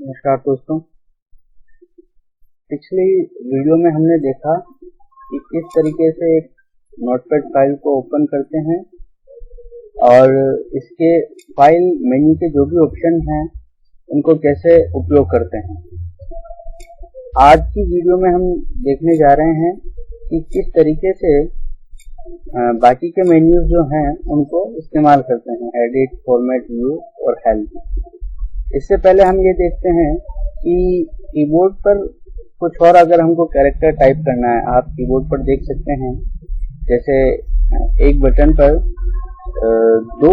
नमस्कार दोस्तों। पिछली वीडियो में हमने देखा कि किस तरीके से एक नोटपैड फाइल को ओपन करते हैं और इसके फाइल मेन्यू के जो भी ऑप्शन हैं उनको कैसे उपयोग करते हैं। आज की वीडियो में हम देखने जा रहे हैं कि किस तरीके से बाकी के मेन्यूज जो हैं उनको इस्तेमाल करते हैं, एडिट, फॉर्मेट, व्यू और हेल्प। इससे पहले हम ये देखते हैं कि कीबोर्ड पर कुछ और अगर हमको कैरेक्टर टाइप करना है, आप कीबोर्ड पर देख सकते हैं जैसे एक बटन पर दो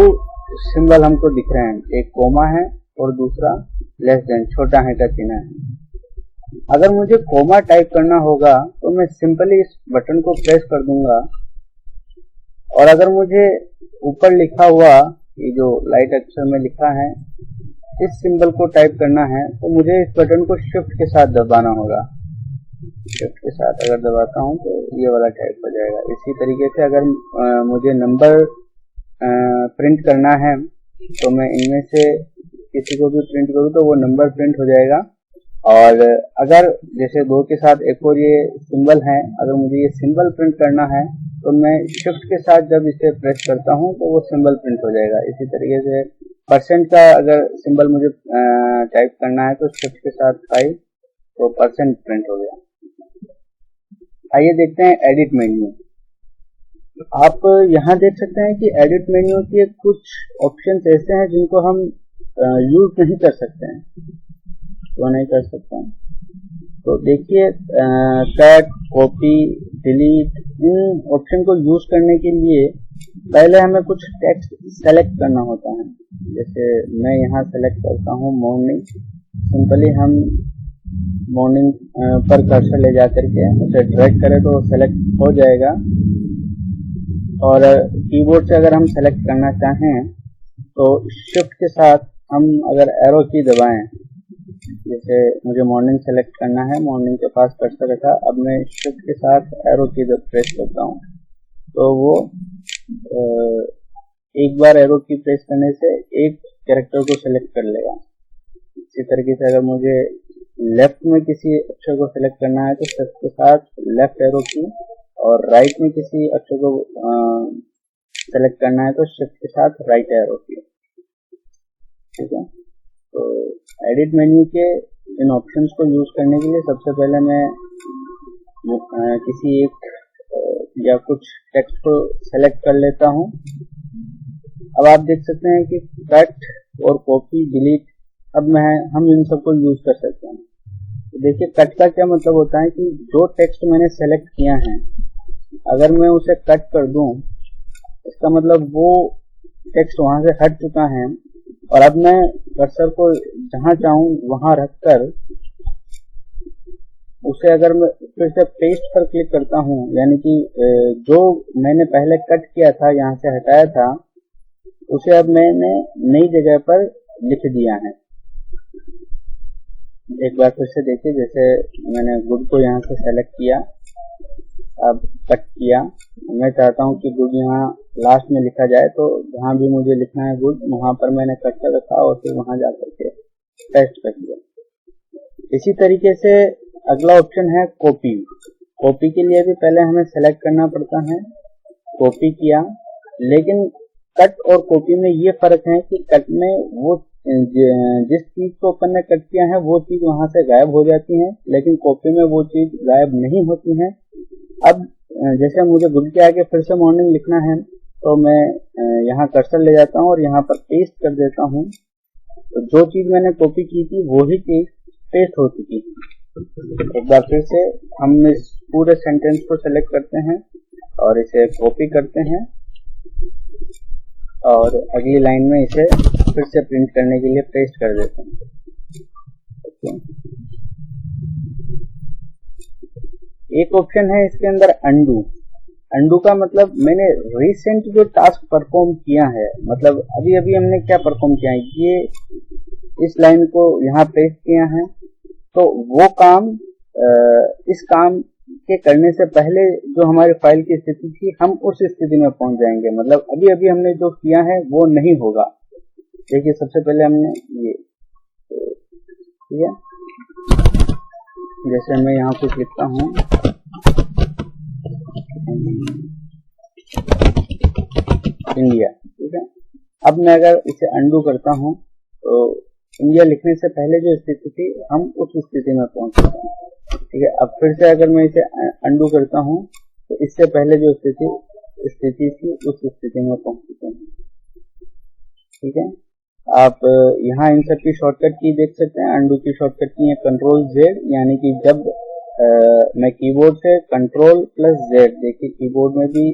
सिंबल हमको दिख रहे हैं, एक कोमा है और दूसरा लेस देन छोटा है का चिन्ह है। अगर मुझे कोमा टाइप करना होगा तो मैं सिंपली इस बटन को प्रेस कर दूंगा, और अगर मुझे ऊपर लिखा हुआ ये जो लाइट अक्षर में लिखा है इस सिंबल को टाइप करना है तो मुझे इस बटन को शिफ्ट के साथ दबाना होगा। शिफ्ट के साथ अगर दबाता हूं तो ये वाला टाइप हो जाएगा। इसी तरीके से अगर मुझे नंबर प्रिंट करना है तो मैं इनमें से किसी को भी प्रिंट करूँ तो वो नंबर प्रिंट हो जाएगा। और अगर जैसे 2 के साथ एक और ये सिंबल है, अगर मुझे ये सिंबल प्रिंट करना है तो मैं शिफ्ट के साथ जब इसे प्रेस करता हूं तो वो सिंबल प्रिंट हो जाएगा। इसी तरीके से परसेंट का अगर सिंबल मुझे टाइप करना है तो शिफ्ट के साथ 5 तो परसेंट प्रिंट हो गया। आइए देखते हैं एडिट मेन्यू। आप यहाँ देख सकते हैं कि एडिट मेन्यू के कुछ ऑप्शंस ऐसे हैं जिनको हम यूज नहीं कर सकते हैं, तो नहीं कर सकते हैं। तो देखिए कट, कॉपी, डिलीट, इन ऑप्शन को यूज करने के लिए पहले हमें कुछ टेक्स्ट सेलेक्ट करना होता है। जैसे मैं यहाँ सेलेक्ट करता हूँ मॉर्निंग। सिंपली हम मॉर्निंग पर कर्सर ले जाकर के उसे ड्रैग करें तो सेलेक्ट हो जाएगा। और कीबोर्ड से अगर हम सेलेक्ट करना चाहें तो शिफ्ट के साथ हम अगर एरो की दबाएं, जैसे मुझे मॉर्निंग सेलेक्ट करना है, मॉर्निंग के पास कर्सर रखा, अब मैं शिफ्ट के साथ एरो की प्रेस करता हूँ तो वो एक बार एरो की प्रेस करने से एक कैरेक्टर को सेलेक्ट कर लेगा। इसी तरीके से अगर मुझे लेफ्ट में किसी अक्षर को सेलेक्ट करना है तो शिफ्ट के साथ लेफ्ट एरो की, और राइट में किसी अक्षर को सेलेक्ट करना है तो शिफ्ट के साथ राइट एरो की। ठीक है, तो एडिट मेन्यू के इन ऑप्शंस को यूज करने के लिए सबसे पहले मैं किसी एक या कुछ टेक्स्ट को सेलेक्ट कर लेता हूं। अब आप देख सकते हैं कि कट और कॉपी, डिलीट, अब हम इन सबको यूज कर सकते हैं। तो देखिए कट का क्या मतलब होता है कि जो टेक्स्ट मैंने सेलेक्ट किया है अगर मैं उसे कट कर दूं इसका मतलब वो टेक्स्ट वहां से हट चुका है, और अब मैं कर्सर को जहां चाहूं वहां रखकर उसे अगर मैं फिर से पेस्ट पर क्लिक करता हूं, यानी कि जो मैंने पहले कट किया था, यहां से हटाया था, उसे अब मैंने नई जगह पर लिख दिया है। एक बार फिर से देखिए, जैसे मैंने गुड को यहाँ से सेलेक्ट किया, अब कट किया, मैं चाहता हूँ कि गुड यहाँ लास्ट में लिखा जाए, तो जहाँ भी मुझे लिखना है गुड वहां पर मैंने कट कर रखा और फिर वहां जाकर के पेस्ट कर दिया। इसी तरीके से अगला ऑप्शन है कॉपी। कॉपी के लिए भी पहले हमें सेलेक्ट करना पड़ता है, कॉपी किया, लेकिन कट और कॉपी में ये फर्क है कि कट में वो जिस चीज को अपन ने कट किया है वो चीज वहां से गायब हो जाती है, लेकिन कॉपी में वो चीज गायब नहीं होती है। अब जैसे मुझे गुड के आगे फिर से मॉर्निंग लिखना है तो मैं यहाँ कर्सर ले जाता हूँ और यहाँ पर पेस्ट कर देता हूँ, तो जो चीज मैंने कॉपी की थी वही चीज पेस्ट हो चुकी थी। एक बार फिर से हम इस पूरे सेंटेंस को सेलेक्ट करते हैं और इसे कॉपी करते हैं और अगली लाइन में इसे फिर से प्रिंट करने के लिए पेस्ट कर देते हैं। एक ऑप्शन है इसके अंदर अंडू। अंडू का मतलब मैंने रिसेंट जो टास्क परफॉर्म किया है, मतलब अभी अभी हमने क्या परफॉर्म किया है, ये इस लाइन को यहाँ पेस्ट किया है, तो वो काम इस काम के करने से पहले जो हमारी फाइल की स्थिति थी हम उस स्थिति में पहुंच जाएंगे। मतलब अभी अभी हमने जो किया है वो नहीं होगा। देखिए सबसे पहले हमने ये ठीक है। जैसे मैं यहाँ कुछ लिखता हूँ, इंडिया, ठीक है। अब मैं अगर इसे अंडू करता हूँ तो इंडिया लिखने से पहले जो स्थिति थी हम उस स्थिति में पहुंच चुके हैं, ठीक है। अब फिर से अगर मैं इसे अंडू करता हूँ तो इससे पहले जो स्थिति थी उस स्थिति में पहुंच चुके हैं, ठीक है। आप यहाँ इन सब की शॉर्टकट की देख सकते हैं। अंडू की शॉर्टकट की है कंट्रोल जेड, यानी कि जब मैं कीबोर्ड से कंट्रोल प्लस जेड, देखिए कीबोर्ड में भी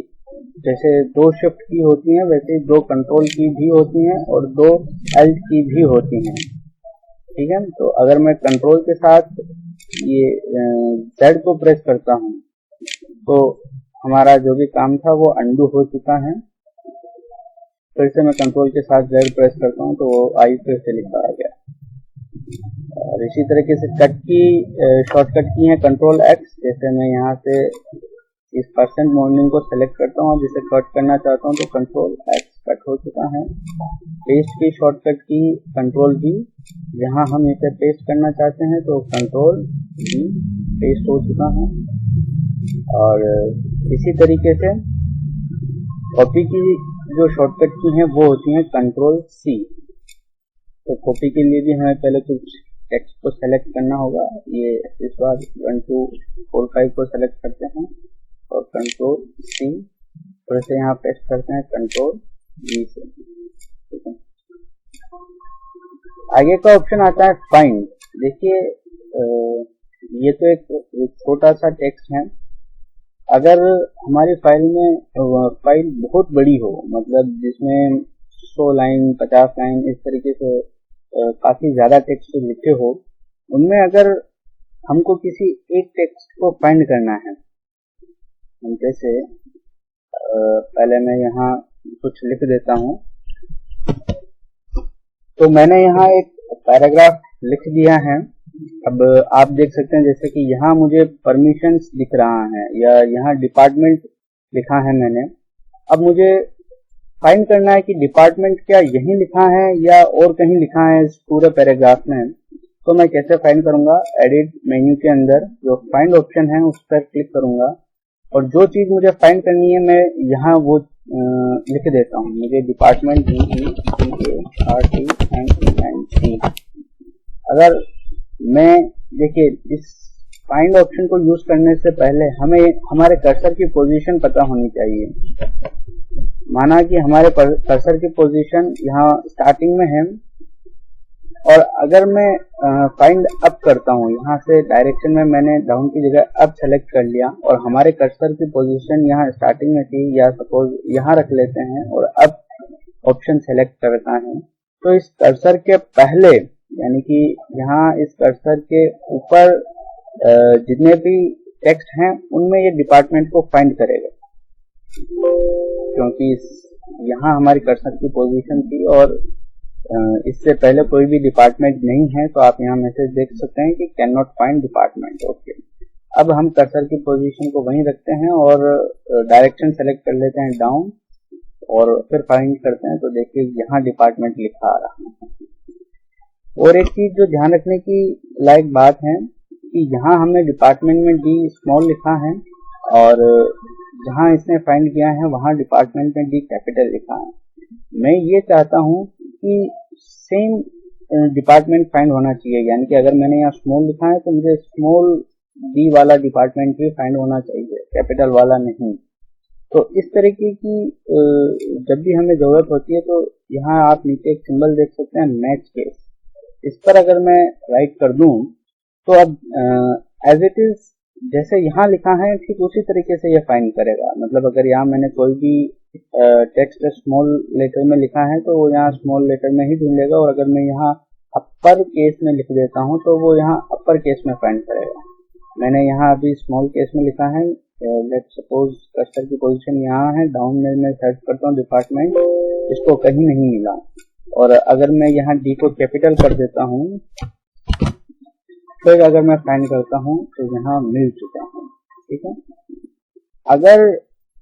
जैसे 2 शिफ्ट की होती हैं वैसे 2 कंट्रोल की भी होती हैं और 2 एल्ट की भी होती हैं, ठीक है। तो अगर मैं कंट्रोल के साथ ये जेड को प्रेस करता हूँ तो हमारा जो भी काम था वो अंडू हो चुका है। फिर से मैं कंट्रोल के साथ जेड प्रेस करता हूँ तो वो आई फिर से लिखा आ गया। और इसी तरीके से कट की शॉर्टकट की है कंट्रोल एक्स। जैसे मैं यहाँ से इस परसेंट मॉर्निंग को सेलेक्ट करता हूँ, जिसे कट करना चाहता हूँ तो कंट्रोल एक्स, कट हो चुका है। पेस्ट की शॉर्टकट की कंट्रोल बी, जहाँ हम इसे पेस्ट करना चाहते हैं तो कंट्रोल बी, पेस्ट हो चुका है। और इसी तरीके से कॉपी की जो शॉर्टकट की हैं वो होती हैं कंट्रोल सी। तो कॉपी के लिए भी हमें पहले कुछ टेक्स्ट को सेलेक्ट करना होगा। ये इस बार 1 2 4 5 को सेलेक्ट करते हैं और कंट्रोल सी, फिर से यहाँ पेस्ट करते हैं कंट्रोल वी से, ठीक है। आगे का ऑप्शन आता है फाइंड। देखिए ये तो एक छोटा सा टेक्स्ट है। अगर हमारी फाइल बहुत बड़ी हो, मतलब जिसमें 100 लाइन 50 लाइन इस तरीके से काफी ज्यादा टेक्स्ट लिखे हो, उनमें अगर हमको किसी एक टेक्स्ट को फाइंड करना है, जैसे पहले मैं यहाँ कुछ लिख देता हूँ। तो मैंने यहाँ एक पैराग्राफ लिख दिया है। अब आप देख सकते हैं जैसे कि यहाँ मुझे परमिशंस दिख रहा है या यहाँ डिपार्टमेंट लिखा है मैंने। अब मुझे फाइंड करना है कि डिपार्टमेंट क्या यहीं लिखा है या और कहीं लिखा है इस पूरे पैराग्राफ में। तो मैं कैसे फाइंड करूंगा, एडिट मेन्यू के अंदर जो फाइंड ऑप्शन है उस पर क्लिक करूंगा और जो चीज मुझे फाइंड करनी है मैं यहाँ वो लिख देता हूँ। मुझे डिपार्टमेंट DEPARTMENT। अगर मैं देखिए इस फाइंड ऑप्शन को यूज करने से पहले हमें हमारे कर्सर की पोजीशन पता होनी चाहिए। माना कि हमारे कर्सर की पोजीशन यहाँ स्टार्टिंग में है और अगर मैं फाइंड अप करता हूँ, यहाँ से डायरेक्शन में मैंने डाउन की जगह अप सेलेक्ट कर लिया और हमारे कर्सर की पोजीशन यहाँ स्टार्टिंग में थी, या सपोज यहाँ रख लेते हैं और अप ऑप्शन सेलेक्ट करता है, तो इस कर्सर के पहले यानी कि यहाँ इस कर्सर के ऊपर जितने भी टेक्स्ट हैं उनमें ये डिपार्टमेंट को फाइंड करेगा, क्योंकि यहाँ हमारी कर्सर की पोजीशन थी और इससे पहले कोई भी डिपार्टमेंट नहीं है। तो आप यहाँ मैसेज देख सकते हैं कि can not find department. Okay, अब हम कर्सर की पोजीशन को वहीं रखते हैं और डायरेक्शन सेलेक्ट कर लेते हैं डाउन और फिर फाइंड करते हैं। तो देखिए यहाँ डिपार्टमेंट लिखा आ रहा है। और एक चीज जो ध्यान रखने की लायक बात है कि यहाँ हमने डिपार्टमेंट में डी स्मॉल लिखा है और जहाँ इसने फाइंड किया है वहाँ डिपार्टमेंट में डी कैपिटल लिखा है। मैं ये चाहता हूँ कि सेम डिपार्टमेंट फाइंड होना चाहिए, यानी कि अगर मैंने यहाँ स्मॉल लिखा है तो मुझे स्मॉल डी वाला डिपार्टमेंट भी फाइंड होना चाहिए, कैपिटल वाला नहीं। तो इस तरीके की जब भी हमें जरूरत होती है तो यहाँ आप नीचे एक सिंबल देख सकते हैं मैच केस, इस पर अगर मैं राइट कर दूं तो अब एज इट इज जैसे यहाँ लिखा है ठीक उसी तरीके से ये फाइंड करेगा। मतलब अगर यहाँ मैंने कोई भी टेक्स्ट स्मॉल लेटर में लिखा है तो वो यहाँ स्मॉल लेटर में ही ढूंढेगा और अगर मैं यहाँ अपर केस में लिख देता हूँ तो वो यहाँ अपर केस में फाइंड करेगा। मैंने यहाँ अभी स्मॉल केस में लिखा है, लेट्स सपोज कर्सर की पोजीशन यहाँ है, डाउन में मैं सर्च करता हूँ डिपार्टमेंट, इसको कहीं नहीं मिला। और अगर मैं यहाँ डी को कैपिटल कर देता हूँ फिर अगर मैं फाइंड करता हूँ तो यहाँ मिल चुका है, ठीक है। अगर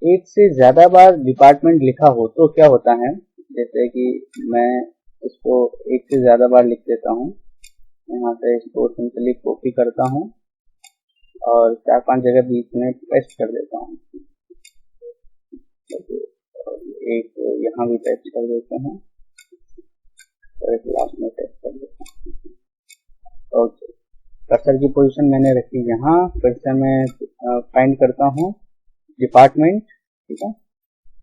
एक से ज्यादा बार डिपार्टमेंट लिखा हो तो क्या होता है, जैसे कि मैं इसको एक से ज्यादा बार लिख देता हूँ यहाँ से इसको सिंपली कॉपी करता हूँ और 4-5 जगह बीच में पेस्ट कर देता हूँ। एक यहाँ भी पेस्ट कर देते हैं और एक लास्ट में पेस्ट कर देता हूँ। ओके, कर्सर की पोजीशन मैंने रखी यहाँ। फिर से मैं फाइंड करता हूँ डिपार्टमेंट, ठीक है,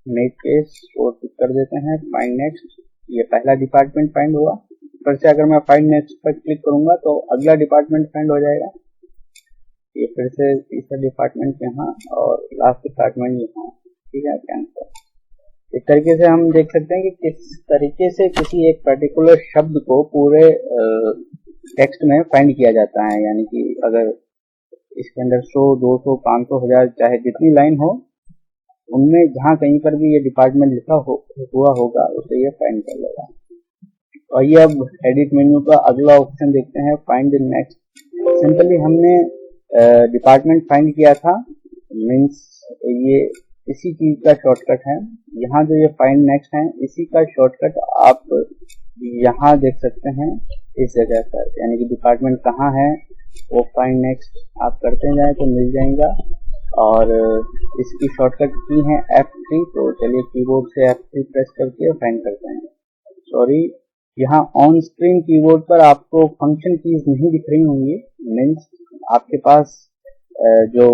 नेट केस को टिक कर देते हैं, फाइंड नेक्स्ट। ये पहला डिपार्टमेंट फाइंड हुआ। फिर से अगर मैं फाइंड नेक्स्ट पर क्लिक करूंगा तो अगला डिपार्टमेंट फाइंड हो जाएगा। ये फिर से तीसरा डिपार्टमेंट यहाँ और लास्ट डिपार्टमेंट यहाँ, ठीक है, कैंसिल। इस तरीके से हम देख सकते हैं कि किस तरीके से किसी एक पर्टिकुलर शब्द को पूरे टेक्स्ट में फाइंड किया जाता है। यानी कि अगर इसके अंदर 100, 200, 500, 1000 चाहे जितनी लाइन हो, उनमें जहाँ कहीं पर भी ये डिपार्टमेंट लिखा हुआ होगा उसे ये फाइंड कर लेगा। और ये अब एडिट मेन्यू का अगला ऑप्शन देखते हैं, फाइंड नेक्स्ट। सिंपली हमने डिपार्टमेंट फाइंड किया था, मीन्स ये इसी चीज का शॉर्टकट है। यहाँ जो ये फाइंड नेक्स्ट है, इसी का शॉर्टकट आप यहाँ देख सकते हैं इस जगह पर। यानी कि डिपार्टमेंट कहाँ है वो फाइंड नेक्स्ट आप करते जाएं तो मिल जाएगा। और इसकी शॉर्टकट की है F3। तो चलिए कीबोर्ड से F3 प्रेस करके फाइंड करते हैं। सॉरी, यहाँ ऑन स्क्रीन कीबोर्ड पर आपको फंक्शन कीज नहीं दिख रही होंगी, मीन्स आपके पास जो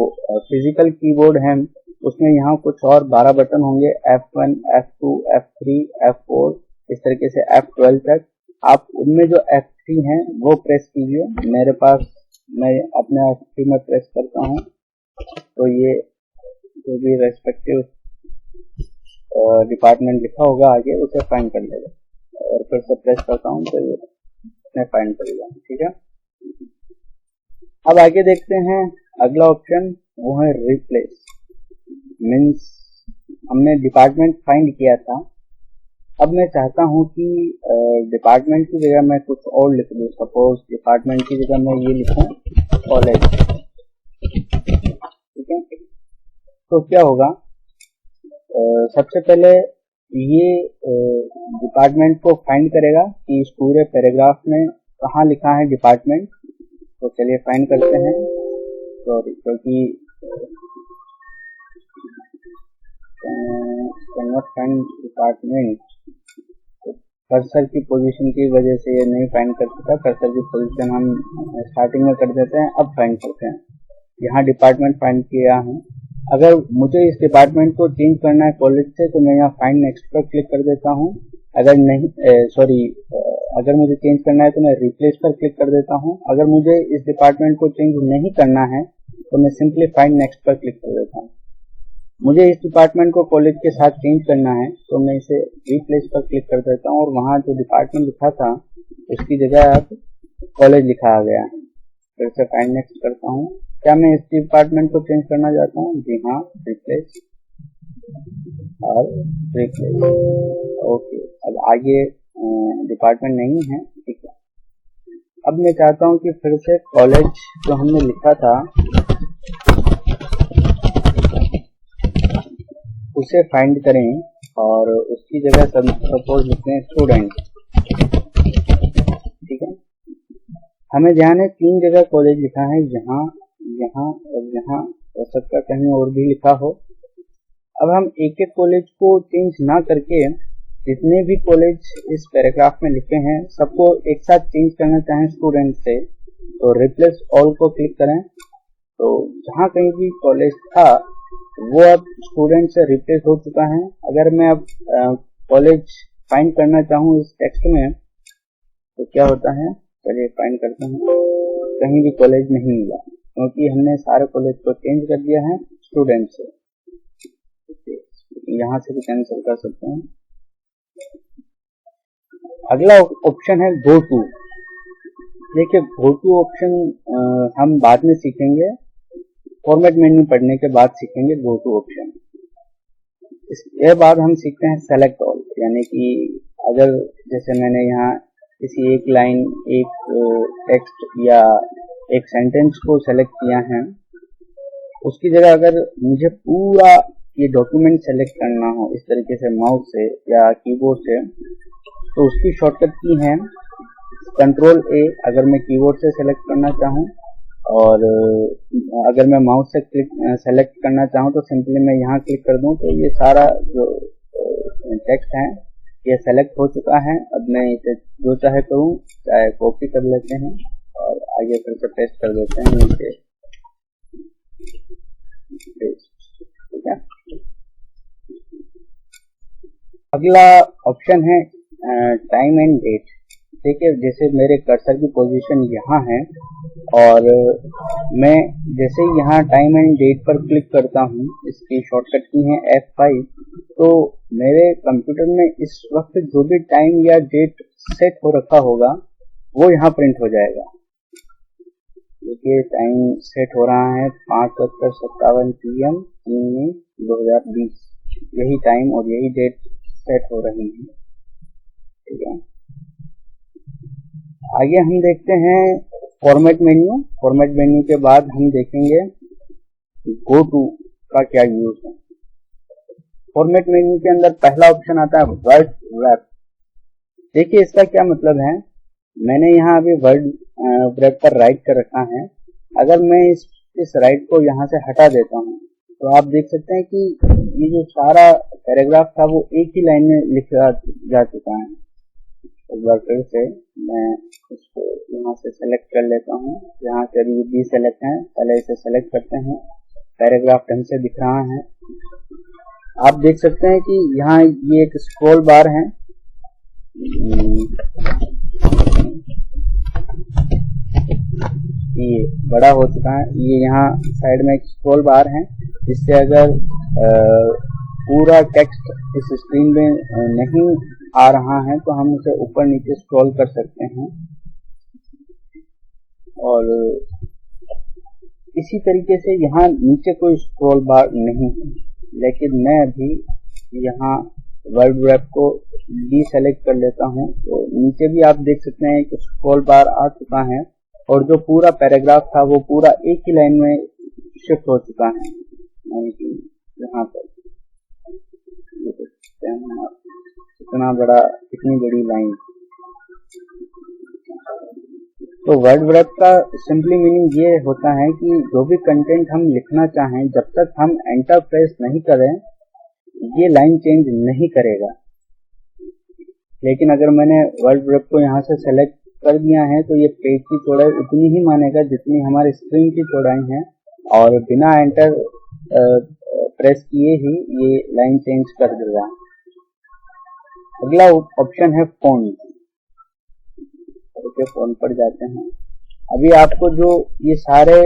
फिजिकल कीबोर्ड है उसमें यहाँ कुछ और 12 बटन होंगे, F1, F2, F3, F4, इस तरीके से F12 तक। आप उनमें जो F3 है वो प्रेस कीजिए। मेरे पास, मैं अपने F3 में प्रेस करता हूँ तो ये जो भी रेस्पेक्टिव डिपार्टमेंट लिखा होगा आगे उसे फाइंड कर लेगा। और फिर से प्रेस करता हूँ तो ये फाइंड करेगा, ठीक है। अब आगे देखते हैं अगला ऑप्शन, वो है रिप्लेस। मीन्स हमने डिपार्टमेंट फाइंड किया था, अब मैं चाहता हूँ कि डिपार्टमेंट की जगह मैं कुछ और लिख दूँ। सपोज डिपार्टमेंट की जगह मैं ये लिखूँ कॉलेज, ठीक है। तो क्या होगा, सबसे पहले ये डिपार्टमेंट को फाइंड करेगा कि इस पूरे पैराग्राफ में कहाँ लिखा है डिपार्टमेंट। तो चलिए फाइंड करते हैं। सॉरी, क्योंकि कैनॉट फाइंड डिपार्टमेंट, कर्सर की पोजीशन की वजह से ये नहीं फाइंड कर सकता। कर्सर की पोजीशन हम स्टार्टिंग में कर देते हैं, अब फाइंड करते हैं। यहाँ डिपार्टमेंट फाइंड किया है। अगर मुझे इस डिपार्टमेंट को चेंज करना है कॉलेज से तो मैं यहाँ फाइंड नेक्स्ट पर क्लिक कर देता हूँ। अगर नहीं, अगर मुझे चेंज करना है तो मैं रिप्लेस पर क्लिक कर देता हूँ। अगर मुझे इस डिपार्टमेंट को चेंज नहीं करना है तो मैं सिंपली फाइंड नेक्स्ट पर क्लिक कर देता हूँ। मुझे इस डिपार्टमेंट को कॉलेज के साथ चेंज करना है तो मैं इसे रिप्लेस पर क्लिक कर देता हूँ और वहाँ जो डिपार्टमेंट लिखा था उसकी जगह अब कॉलेज लिखा आ गया है। फिर से फाइंड नेक्स्ट करता हूँ। क्या मैं इस डिपार्टमेंट को चेंज करना चाहता हूँ? जी हाँ, रिप्लेस और रिप्लेस। ओके, अब आगे डिपार्टमेंट नहीं है, ठीक है। अब मैं चाहता हूँ कि फिर से कॉलेज जो हमने लिखा था उसे फाइंड करें और उसकी जगह सपोज लिखते हैं स्टूडेंट, ठीक है। हमें ध्यान है 3 जगह कॉलेज लिखा है, यहाँ, यहाँ और यहाँ, हो सकता है कहीं और भी लिखा हो। अब हम एक एक कॉलेज को चेंज ना करके जितने भी कॉलेज इस पैराग्राफ में लिखे हैं सबको एक साथ चेंज करना चाहें स्टूडेंट से, तो रिप्लेस ऑल को क्लिक करें। तो जहाँ कहीं भी कॉलेज था वो अब स्टूडेंट से रिप्लेस हो चुका है। अगर मैं अब कॉलेज फाइंड करना चाहूँ इस टेक्स्ट में तो क्या होता है, चलिए फाइंड करते हैं। कहीं भी कॉलेज नहीं मिला क्योंकि हमने सारे कॉलेज को चेंज कर दिया है स्टूडेंट से। यहाँ से भी कैंसिल कर सकते हैं। अगला ऑप्शन है गो टू। देखिए, गो टू ऑप्शन हम बाद में सीखेंगे, फॉर्मेट मेन्यू पढ़ने के बाद सीखेंगे गो टू ऑप्शन। इसके बाद हम सीखते हैं सेलेक्ट ऑल। यानी कि अगर जैसे मैंने यहाँ किसी एक लाइन, एक टेक्स्ट या एक सेंटेंस को सेलेक्ट किया है, उसकी जगह अगर मुझे पूरा ये डॉक्यूमेंट सेलेक्ट करना हो इस तरीके से माउस से या कीबोर्ड से, तो उसकी शॉर्टकट की है कंट्रोल ए अगर मैं कीबोर्ड से सेलेक्ट करना चाहूँ, और अगर मैं माउस से सेलेक्ट करना चाहूँ तो सिंपली मैं यहाँ क्लिक कर दूँ तो ये सारा जो टेक्स्ट है ये सेलेक्ट हो चुका है। अब मैं इसे जो चाहे करूँ, चाहे कॉपी कर लेते हैं और आगे फिर से पेस्ट कर देते हैं नीचे, ठीक है। अगला ऑप्शन है टाइम एंड डेट। देखिए जैसे मेरे कर्सर की पोजीशन यहाँ है और मैं जैसे ही यहाँ टाइम एंड डेट पर क्लिक करता हूँ, इसकी शॉर्टकट की है F5, तो मेरे कंप्यूटर में इस वक्त जो भी टाइम या डेट सेट हो रखा होगा वो यहाँ प्रिंट हो जाएगा। देखिए टाइम सेट हो रहा है 5:57 PM 3 मई 2020, यही टाइम और यही डेट सेट हो रही है, ठीक है। आगे हम देखते हैं फॉर्मेट मेन्यू। फॉर्मेट मेन्यू के बाद हम देखेंगे गो टू का क्या यूज है। फॉर्मेट मेन्यू के अंदर पहला ऑप्शन आता है वर्ड रैप। देखिए इसका क्या मतलब है, मैंने यहाँ अभी वर्ड रैप पर राइट कर रखा है। अगर मैं इस राइट को यहाँ से हटा देता हूँ तो आप देख सकते हैं कि ये जो सारा पैराग्राफ था वो एक ही लाइन में लिखा जा चुका है। एक बार फिर से मैं इसको यहाँ से सेलेक्ट कर लेता हूँ, यहाँ से अभी बी सेलेक्ट है, पहले इसे सेलेक्ट करते हैं। पैराग्राफ ढंग से दिख रहा है। आप देख सकते हैं कि यहाँ ये एक स्क्रॉल बार है, ये बड़ा हो चुका है। ये यहाँ साइड में एक स्क्रॉल बार है, जिससे अगर पूरा टेक्स्ट इस स्क्रीन में नहीं आ रहा है तो हम उसे ऊपर नीचे स्क्रॉल कर सकते हैं। और इसी तरीके से यहाँ नीचे कोई स्क्रॉल बार नहीं है, लेकिन मैं अभी यहाँ वर्ड रैप को डीसेलेक्ट कर लेता हूँ तो नीचे भी आप देख सकते हैं कि स्क्रॉल बार आ चुका है और जो पूरा पैराग्राफ था वो पूरा एक ही लाइन में शिफ्ट हो चुका है। यहाँ पर इतनी बड़ी लाइन। तो वर्ड रैप का सिंपली मीनिंग ये होता है कि जो भी कंटेंट हम लिखना चाहें, जब तक हम एंटर प्रेस नहीं करें ये लाइन चेंज नहीं करेगा। लेकिन अगर मैंने वर्ड रैप को यहाँ से सेलेक्ट कर दिया है तो ये पेज की चौड़ाई उतनी ही मानेगा जितनी हमारे स्क्रीन की चौड़ाई है, और बिना एंटर प्रेस किए ही ये लाइन चेंज कर देगा। अगला ऑप्शन है फ़ॉन्ट। ओके, फ़ॉन्ट पर जाते हैं। अभी आपको जो ये सारे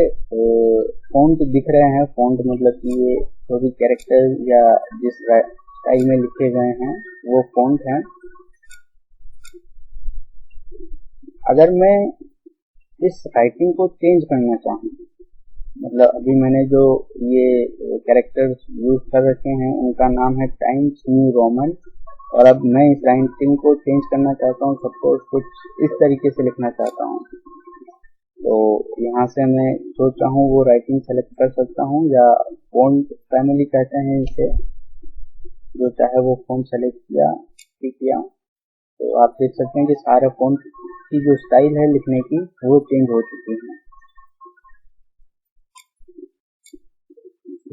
फ़ॉन्ट दिख रहे हैं, फ़ॉन्ट मतलब कि ये जो भी कैरेक्टर या जिस स्टाइल में लिखे गए हैं वो फ़ॉन्ट है। अगर मैं इस राइटिंग को चेंज करना चाहूँ, मतलब अभी मैंने जो ये कैरेक्टर्स यूज कर रखे हैं उनका नाम है टाइम्स न्यू रोमन, और अब मैं इस राइटिंग को चेंज करना चाहता हूँ, सबको कुछ इस तरीके से लिखना चाहता हूँ, तो यहाँ से मैं जो चाहूँ वो राइटिंग सेलेक्ट कर सकता हूँ, या फ़ॉन्ट फैमिली कहते हैं इसे, जो चाहे वो फ़ॉन्ट सेलेक्ट किया। तो आप देख सकते हैं कि सारे फ़ॉन्ट की जो स्टाइल है लिखने की वो चेंज हो चुकी है।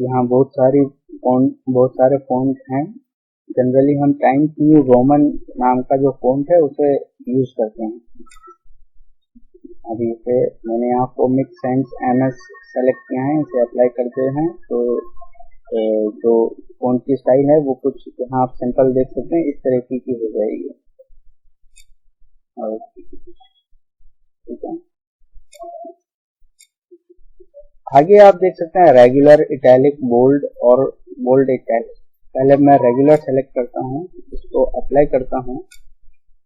यहाँ बहुत सारे फ़ॉन्ट हैं। जनरली हम टाइम्स न्यू रोमन नाम का जो फ़ॉन्ट है उसे यूज करते हैं। अभी इसे मैंने यहाँ कॉमिक सेंस MS सेलेक्ट किया है, इसे अप्लाई करते हैं तो जो फ़ॉन्ट की स्टाइल है वो कुछ यहाँ आप सिंपल देख सकते हैं इस तरह की हो जाएगी। ठीक है, आगे आप देख सकते हैं रेगुलर, इटैलिक, बोल्ड और बोल्ड इटैलिक। पहले मैं रेगुलर सेलेक्ट करता हूँ, इसको अप्लाई करता हूँ।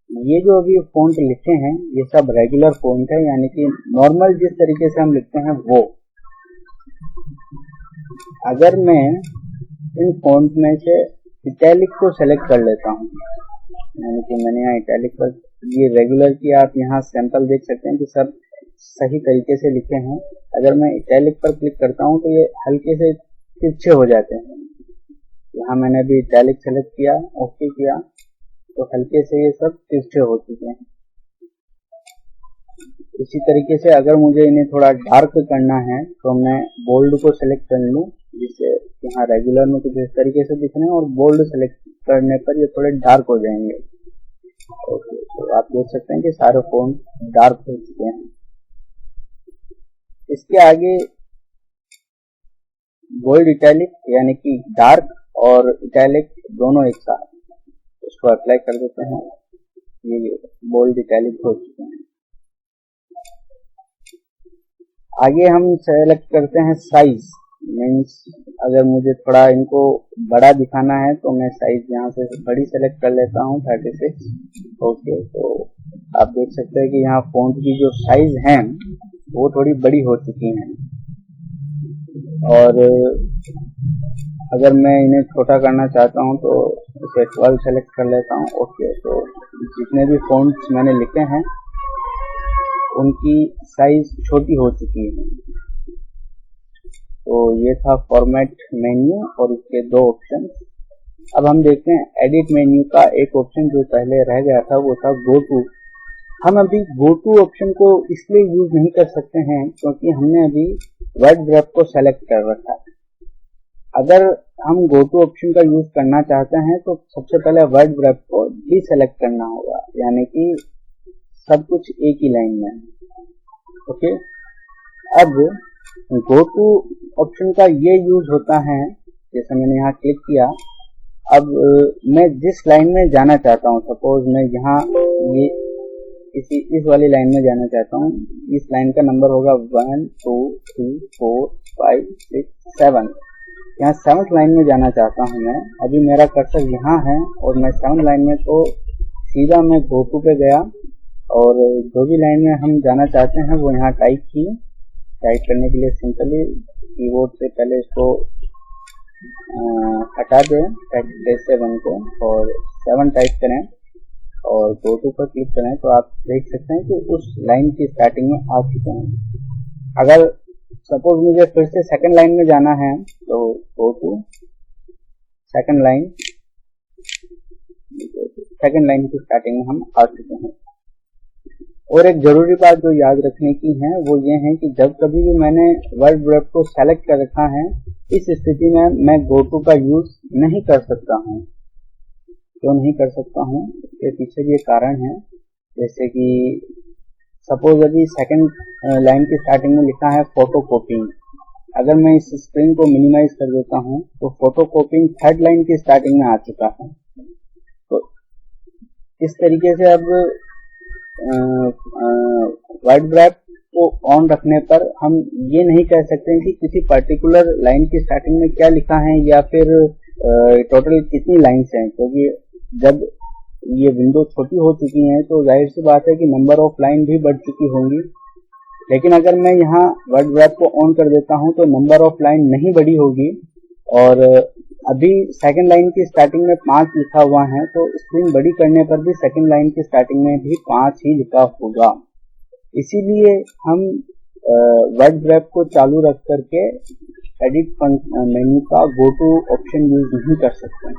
ये जो अभी फ़ॉन्ट लिखे हैं ये सब रेगुलर फ़ॉन्ट है, यानी कि नॉर्मल जिस तरीके से हम लिखते हैं वो। अगर मैं इन फ़ॉन्ट में से इटैलिक को सेलेक्ट कर लेता हूँ, यानी कि मैंने यहाँ इटैलिक पर ये रेगुलर की आप यहाँ सैंपल देख सकते हैं कि सब सही तरीके से लिखे हैं। अगर मैं इटैलिक पर क्लिक करता हूँ तो ये हल्के से तिरछे हो जाते हैं। यहाँ मैंने अभी इटैलिक सेलेक्ट किया, ओके किया, तो हल्के से ये सब तिरछे हो चुके हैं। इसी तरीके से अगर मुझे इन्हें थोड़ा डार्क करना है तो मैं बोल्ड को सिलेक्ट कर लूँ, जिससे यहाँ रेगुलर में कुछ इस तरीके से दिख रहे हैं और बोल्ड सेलेक्ट करने पर ये थोड़े डार्क हो जाएंगे। ओके, तो आप देख सकते हैं कि सारे फॉन्ट डार्क हो चुके हैं। इसके आगे बोल्ड इटैलिक यानी कि डार्क और इटैलिक दोनों एक साथ, इसको अप्लाई कर देते हैं। ये बोल्ड इटैलिक हो चुके हैं। आगे हम सेलेक्ट करते हैं साइज, मीन्स अगर मुझे थोड़ा इनको बड़ा दिखाना है तो मैं साइज यहाँ से बड़ी सेलेक्ट कर लेता हूँ 36। ओके, तो आप देख सकते हैं कि यहाँ फॉन्ट की जो साइज है वो थोड़ी बड़ी हो चुकी हैं। और अगर मैं इन्हें छोटा करना चाहता हूँ तो इसे 12 सेलेक्ट कर लेता हूँ। ओके, तो जितने भी फॉन्ट्स मैंने लिखे हैं उनकी साइज छोटी हो चुकी है। तो ये था फॉर्मेट मेन्यू और उसके दो ऑप्शन। अब हम देखते हैं एडिट मेन्यू का एक ऑप्शन जो पहले रह गया था, वो था गो टू। हम अभी गो टू ऑप्शन को इसलिए यूज नहीं कर सकते हैं क्योंकि हमने अभी वर्ड ग्रैब को सेलेक्ट कर रखा है। अगर हम गो टू ऑप्शन का यूज करना चाहते हैं तो सबसे पहले वर्ड ग्रैब को भी सेलेक्ट करना होगा, यानी कि सब कुछ एक ही लाइन में। ओके, अब गो टू ऑप्शन का ये यूज होता है, जैसे मैंने यहाँ क्लिक किया। अब मैं जिस लाइन में जाना चाहता हूँ, सपोज मैं यहाँ ये इस वाली लाइन में जाना चाहता हूँ, इस लाइन का नंबर होगा 1 2 3 4 5 6 7। यहाँ 7th लाइन में जाना चाहता हूँ मैं। अभी मेरा कर्सर यहाँ है और मैं 7th लाइन में, तो सीधा मैं गो टू पे गया और जो भी लाइन में हम जाना चाहते हैं वो यहाँ टाइप की। टाइप करने के लिए सिंपली कीबोर्ड से पहले इसको हटा दें, टाइप से 1 को, और 7 टाइप करें और गो टू पर क्लिक करें तो आप देख सकते हैं कि उस लाइन की स्टार्टिंग में आ चुके हैं। अगर सपोज मुझे फिर से सेकंड लाइन में जाना है तो go to second line, second line की स्टार्टिंग में हम आ चुके हैं। और एक जरूरी बात जो याद रखने की है वो ये है कि जब कभी भी मैंने वर्ड ग्रैब को सेलेक्ट कर रखा है, इस स्थिति में मैं गो टू का यूज नहीं कर सकता हूँ। क्यों नहीं कर सकता हूँ, इसके पीछे भी एक कारण है। जैसे कि सपोज अभी सेकंड लाइन की स्टार्टिंग में लिखा है फोटो कॉपिंग। अगर मैं इस स्क्रीन को मिनिमाइज कर देता हूँ तो फोटो कॉपिंग 3rd लाइन की स्टार्टिंग में आ चुका है। तो इस तरीके से अब वर्ड ग्रैब को ऑन रखने पर हम ये नहीं कह सकते कि किसी पर्टिकुलर लाइन की स्टार्टिंग में क्या लिखा है या फिर टोटल कितनी लाइन्स हैं, क्योंकि जब ये विंडो छोटी हो चुकी है तो जाहिर सी बात है कि नंबर ऑफ लाइन भी बढ़ चुकी होंगी। लेकिन अगर मैं यहाँ वर्ड ग्रैब को ऑन कर देता हूँ तो नंबर ऑफ लाइन नहीं बढ़ी होगी। और अभी सेकंड लाइन की स्टार्टिंग में 5 लिखा हुआ है, तो स्क्रीन बड़ी करने पर भी सेकंड लाइन की स्टार्टिंग में भी 5 ही लिखा होगा। इसीलिए हम वर्ड ग्रैब को चालू रख करके एडिट मेन्यू का गो टू ऑप्शन यूज नहीं कर सकते।